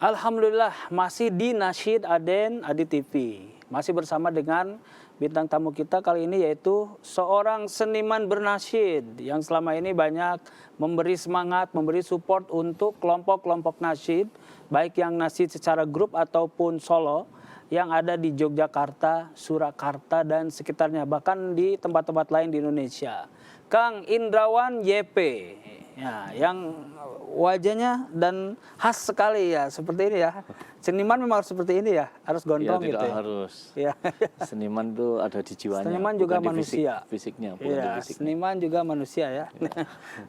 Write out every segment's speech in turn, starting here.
Alhamdulillah masih di Nasyid Aden Adi TV. Masih bersama dengan bintang tamu kita kali ini yaitu seorang seniman bernasyid yang selama ini banyak memberi semangat, memberi support untuk kelompok-kelompok nasyid, baik yang nasyid secara grup ataupun solo yang ada di Yogyakarta, Surakarta dan sekitarnya, bahkan di tempat-tempat lain di Indonesia. Kang Indrawan YP. Ya, yang wajahnya dan khas sekali ya, seperti ini ya. Seniman memang harus seperti ini ya, harus gondrong gitu ya. Harus. Ya. Seniman itu ada di jiwanya. Seniman juga manusia. Fisiknya, bukan ya, di fisiknya. Seniman juga manusia ya.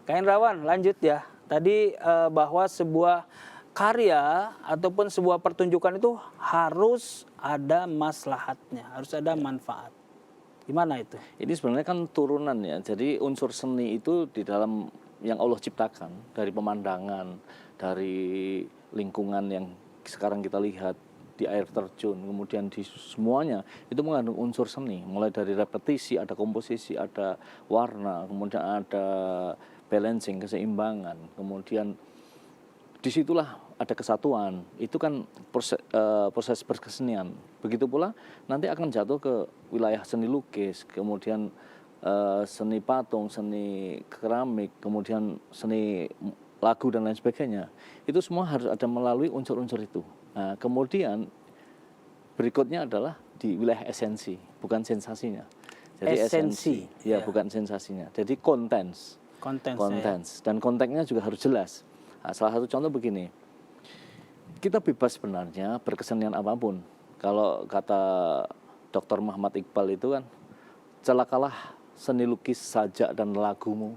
Kang Indrawan, lanjut ya. Tadi bahwa sebuah karya ataupun sebuah pertunjukan itu harus ada maslahatnya, harus ada manfaat. Gimana itu? Ini sebenarnya kan turunan ya. Jadi unsur seni itu di dalam yang Allah ciptakan, dari pemandangan, dari lingkungan yang sekarang kita lihat, di air terjun, kemudian di semuanya itu mengandung unsur seni. Mulai dari repetisi, ada komposisi, ada warna, kemudian ada balancing, keseimbangan, kemudian disitulah ada kesatuan. Itu kan proses berkesenian. Begitu pula nanti akan jatuh ke wilayah seni lukis, kemudian seni patung, seni keramik, kemudian seni lagu dan lain sebagainya. Itu semua harus ada melalui unsur-unsur itu. Nah, kemudian berikutnya adalah di wilayah esensi, bukan sensasinya. Jadi esensi ya, bukan sensasinya. Jadi kontens. Dan konteksnya juga harus jelas. Nah, salah satu contoh begini. Kita bebas sebenarnya berkesenian apapun. Kalau kata Dr. Muhammad Iqbal itu kan, celakalah seni lukis, sajak dan lagumu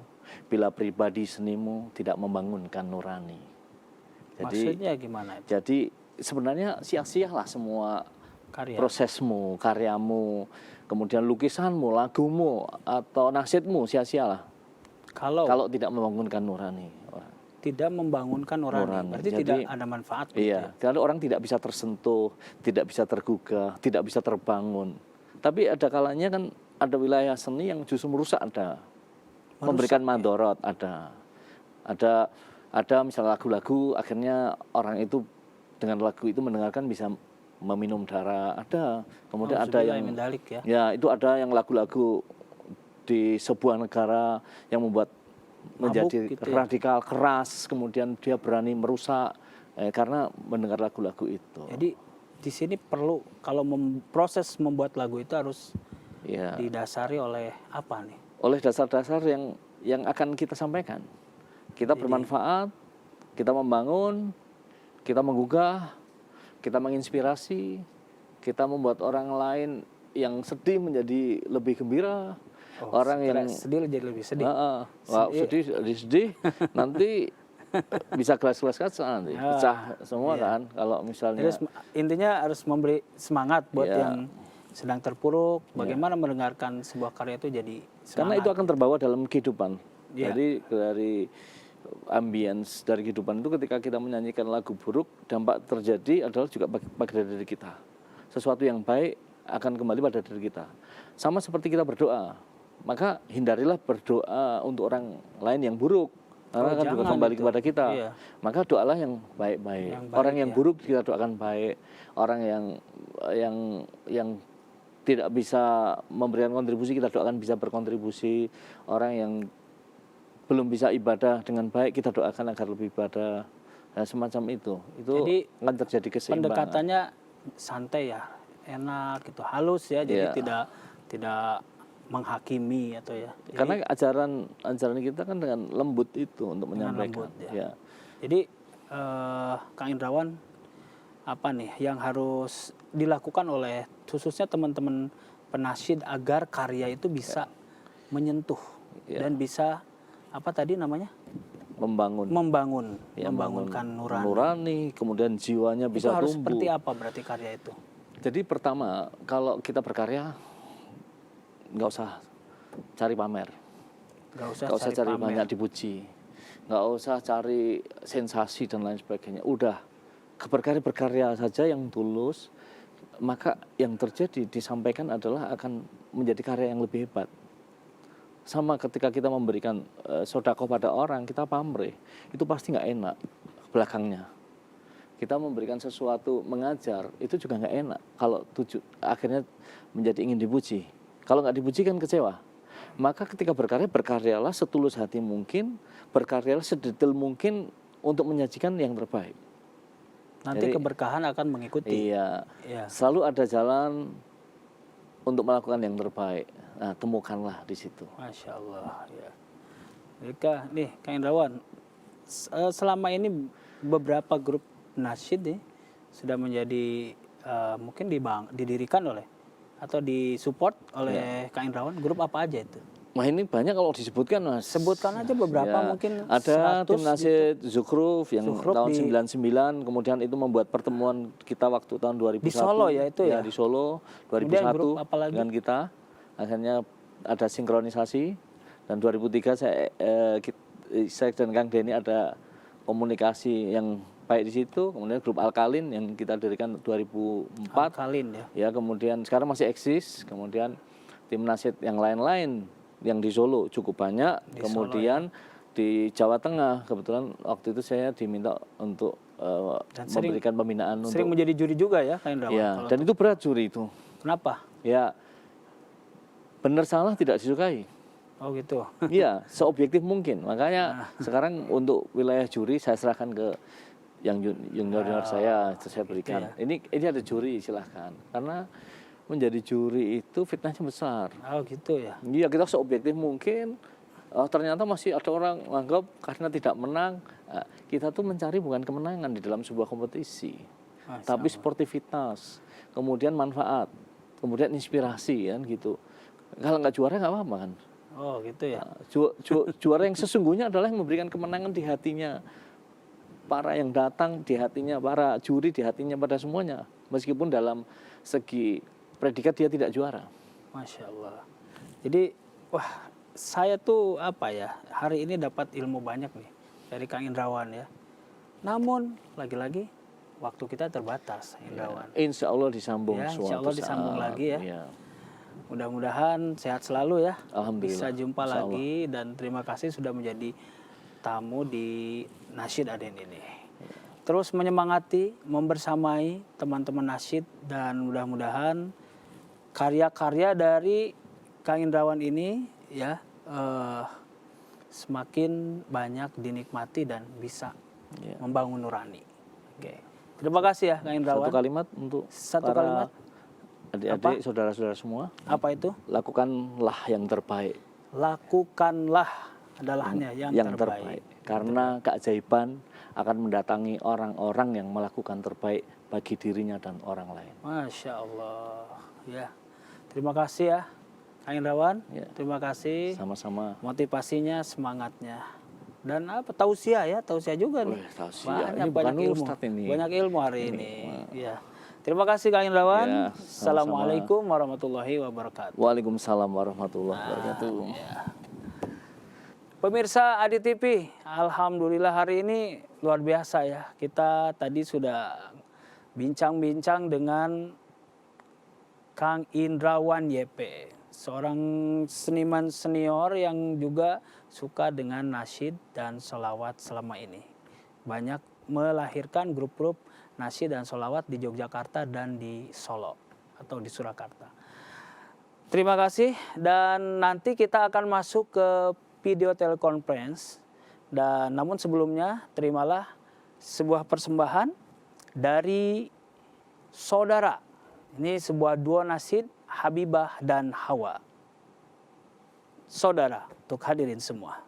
bila pribadi senimu tidak membangunkan nurani. Jadi, maksudnya gimana itu? Jadi sebenarnya sia-sialah semua prosesmu, karyamu, kemudian lukisanmu, lagumu atau nasyidmu, sia-sialah kalau tidak membangunkan nurani. Tidak membangunkan nurani. Berarti jadi, tidak ada manfaat. Iya, karena orang tidak bisa tersentuh, tidak bisa tergugah, tidak bisa terbangun. Tapi ada kalanya kan ada wilayah seni yang justru merusak, memberikan mandorot, ada misalnya lagu-lagu akhirnya orang itu dengan lagu itu mendengarkan bisa meminum darah, kemudian ada yang mendalik ya itu ada yang lagu-lagu di sebuah negara yang membuat menjadi gitu radikal, keras, kemudian dia berani merusak karena mendengar lagu-lagu itu. Jadi di sini perlu kalau proses membuat lagu itu harus didasari oleh apa nih? Oleh dasar-dasar yang akan kita sampaikan. Kita bermanfaat, kita membangun, kita menggugah, kita menginspirasi, kita membuat orang lain yang sedih menjadi lebih gembira. Orang yang sedih jadi lebih sedih. Sedih nanti bisa gelas-gelas kaca nanti pecah semua kan kalau misalnya. Jadi, intinya harus memberi semangat buat yang sedang terpuruk. Bagaimana mendengarkan sebuah karya itu jadi semangat. Karena itu akan terbawa dalam kehidupan. Jadi dari ambience dari kehidupan itu ketika kita menyanyikan lagu buruk, dampak terjadi adalah juga pada diri kita. Sesuatu yang baik akan kembali pada diri kita. Sama seperti kita berdoa. Maka hindarilah berdoa untuk orang lain yang buruk, karena akan juga kembali kepada kita. Maka doalah yang baik-baik. Orang yang buruk kita doakan baik. Orang yang tidak bisa memberikan kontribusi kita doakan bisa berkontribusi. Orang yang belum bisa ibadah dengan baik kita doakan agar lebih ibadah. Nah, semacam itu. Jadi akan terjadi keseimbangan. Pendekatannya santai ya, enak gitu, halus ya. Jadi tidak menghakimi atau karena ajaran kita kan dengan lembut itu untuk menyampaikan. Jadi Kang Indrawan, apa nih yang harus dilakukan oleh khususnya teman-teman penasyid agar karya itu bisa menyentuh dan bisa apa tadi namanya membangunkan nurani, kemudian jiwanya bisa tumbuh. Itu harus seperti apa berarti karya itu? Jadi pertama kalau kita berkarya nggak usah cari pamer, nggak usah cari banyak dipuji, nggak usah cari sensasi dan lain sebagainya. Udah berkarya saja yang tulus, maka yang terjadi disampaikan adalah akan menjadi karya yang lebih hebat. Sama ketika kita memberikan sedekah pada orang, kita pamrih, itu pasti nggak enak belakangnya. kita memberikan sesuatu, mengajar, itu juga nggak enak. Kalau akhirnya menjadi ingin dipuji. Kalau nggak dipuji kan kecewa. Maka ketika berkarya, berkaryalah setulus hati mungkin, berkaryalah sedetail mungkin untuk menyajikan yang terbaik. Nanti Jadi, keberkahan akan mengikuti. Iya, Ya. selalu ada jalan untuk melakukan yang terbaik. Nah, temukanlah di situ. Masya Allah. Ya. Mereka nih, Kang Indrawan, selama ini beberapa grup nasyid nih sudah menjadi mungkin didirikan oleh atau disupport oleh Kang Indrawan. Grup apa aja itu? Wah, ini banyak kalau disebutkan, Mas. Sebutkan aja beberapa, Ya, mungkin ada 100 tim nasyid Zukhruf yang Zukhruf tahun di- 99, kemudian itu membuat pertemuan kita waktu tahun 2001. Di Solo ya itu ya? Di Solo, Kemudian 2001 grup apa lagi? dengan kita. Akhirnya ada sinkronisasi, dan 2003 saya dan Kang Denny ada komunikasi yang baik di situ. Kemudian grup Alkalin yang kita dirikan 2004. Alkalin ya. Ya, kemudian sekarang masih eksis. Kemudian tim nasyid yang lain-lain yang di Solo cukup banyak. Di Kemudian di Jawa Tengah kebetulan waktu itu saya diminta untuk Dan memberikan pembinaan Sering untuk menjadi juri juga ya Kang Indrawan? ya, Kalau dan itu berat juri itu. kenapa? Ya, benar salah tidak disukai. Oh gitu. Iya, seobjektif mungkin. Makanya sekarang untuk wilayah juri saya serahkan ke yang junior saya berikan. Ini ada juri, silahkan. Karena menjadi juri itu fitnahnya besar. Oh gitu ya. Iya, kita seobjektif mungkin. Ternyata masih ada orang menganggap karena tidak menang, kita tuh mencari bukan kemenangan di dalam sebuah kompetisi, tapi sportivitas, kemudian manfaat, kemudian inspirasi kan gitu. Kalau nggak juara nggak apa-apa kan. Oh gitu ya. Juara yang sesungguhnya adalah yang memberikan kemenangan di hatinya para yang datang, di hatinya para juri, di hatinya pada semuanya, meskipun dalam segi predikat dia tidak juara. Masya Allah. Jadi wah, saya tuh apa ya, hari ini dapat ilmu banyak nih dari Kang Indrawan ya. Namun lagi-lagi waktu kita terbatas, Indrawan. Insya Allah disambung Ya, suatu insya Allah disambung saat. lagi ya. Ya. Mudah-mudahan sehat selalu ya. Alhamdulillah. Bisa jumpa Insya Allah. lagi dan terima kasih sudah menjadi tamu di Nasyid Aden ini. Terus menyemangati, membersamai teman-teman nasyid dan mudah-mudahan karya-karya dari Kang Indrawan ini ya semakin banyak dinikmati dan bisa membangun nurani. Oke. Terima kasih ya Kang Indrawan. Satu kalimat untuk Satu para kalimat. adik-adik, saudara-saudara semua. Apa itu? Lakukanlah yang terbaik. Lakukanlah adalahnya yang terbaik. Karena keajaiban akan mendatangi orang-orang yang melakukan terbaik bagi dirinya dan orang lain. Masya Allah. Ya. Terima kasih ya Kang Indrawan. Ya. Terima kasih. Sama-sama. Motivasinya, semangatnya. Dan apa tausiah ya, tausiah juga nih. Tausiah. Ini bukan Banyak ilmu. Ustadz ini. Banyak ilmu hari ini. Ya. Terima kasih Kang Indrawan. Ya, sama-sama. Assalamualaikum warahmatullahi wabarakatuh. Waalaikumsalam warahmatullahi wabarakatuh. Pemirsa Adi TV, alhamdulillah hari ini luar biasa ya. Kita tadi sudah bincang-bincang dengan Kang Indrawan YP, seorang seniman senior yang juga suka dengan nasyid dan sholawat selama ini. Banyak melahirkan grup-grup nasyid dan sholawat di Yogyakarta dan di Solo atau di Surakarta. Terima kasih dan nanti kita akan masuk ke video teleconference dan namun sebelumnya terimalah sebuah persembahan dari saudara. Ini sebuah duo nasyid Habibah dan Hawa. Saudara, untuk hadirin semua.